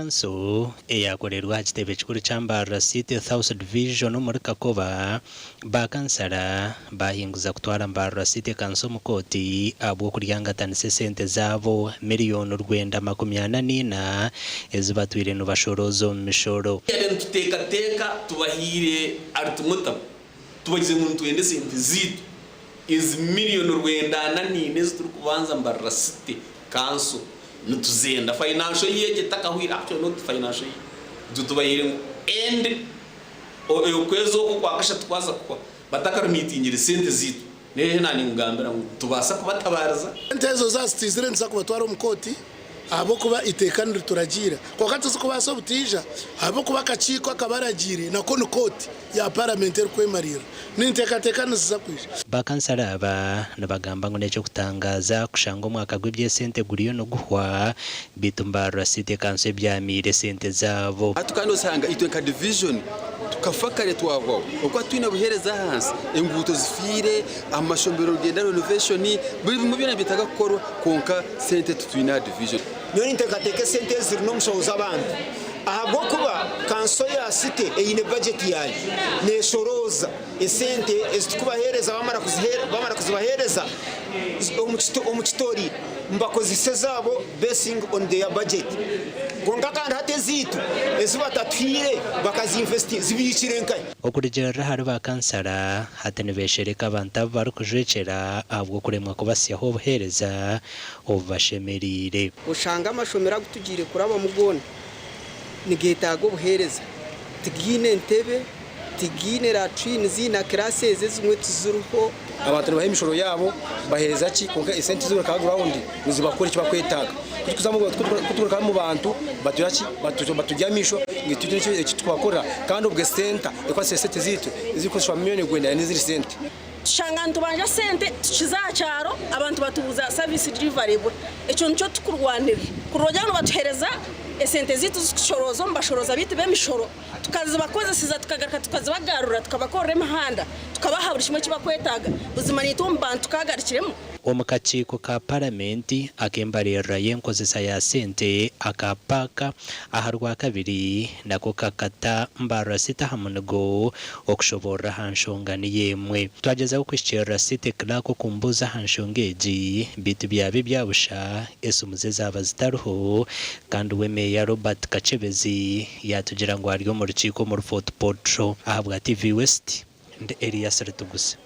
Kanso eyakorerwa kitebe kikuru kya Mbarara City South Division muri Kakoba bakansara bahinguza kutwara Mbarara City kanso mu kooti ahabw'okuryangatanisa sente zabo miriyooni 484 ezibatwire nubashorozo mu mishoro tutekateka tubahire artumuta tubagize muntu twende sente zitu iz miriyooni 484 zituri kubanza Mbarara City kanso nutuzenda financial yeje takahwira actually not financial dutubayire end okwezo kwakasha tukwaza kwa batakara meeting sente zitu nehe nani ngambira tubasa kubatabariza entezo zasitizire nza kubatwara mu kooti abo kuba itekaniro turagira kwa katse ko baso butija abo kuba kaciko akabaragire nako no kooti ya parliamentaire kwemarira nintekateka nziza kwisha bakansara aba nabagamba ngo necyo kutangaza kushanga umwaka gw'ibyesente guriyo no guhwa bitumbarwa City kanso byamire sente zabo atukano sanga itwenka division tukafakare twavo uko twina buhereza hansi imbuto zifire amashombero genda renovation buri mu bina bitaga korwa konka sente twina division none intekateke sente ziri no mushoza abantu ahabwo kuba kanso ya City eyine budget yayo neshoroza esente ezitukubahereza bamara kuzibahereza omukitori mbakozise zabo basing on their budget gonga kandi hate zitu ezibatatwire bakazinvesti zibikire nkai okurigera hari bakansara hatenebeshereka abantu bari kujwekera ahubwo kuremwa kubasyaho obuhereza obubashemerire ushanga amashomera gutugire kuraba mugona nigetago buhereza tigine ntebe tigine latrine zina classes zimwe tuzuruho abantu bahe imishoro yabo bahereza ki konka esenti zure ka ground uzibakora iki bakwetaga kutuka mu bantu batuyaki batujyamisho ngituje iki twakora kandi ubwe center ekwa sente zitu zikoshwa miliyoni gwenda n'iziri sente shanga ntubanja sente tukizacyaro abantu batubuza service delivery eco nico tukurwanira kurojyano batuhereza esente zitu zishorozo mbashoroza biti bemishoro tukazibakozesiza tukagaruka tukazibagarura tukabakorera imihanda tukabaha buri kimwe kibakwetaga buzima nitumbantu tukagarikiremo omukachiko ka parliament akembarira yenkozesa ya sente akapaka aharwa kabiri nako kakata Mbarara City hamunego okushobora hanshongani yemwe twageza ukwishira City klako kumbuza hanshongeji bitu byabe byabusha esumuze zaba zitaruho kandi wemeye Robert Kachebezi yatugira ngo ari mu rukiko mu Fort Portro ahabwa TV West and Elias Retuguse.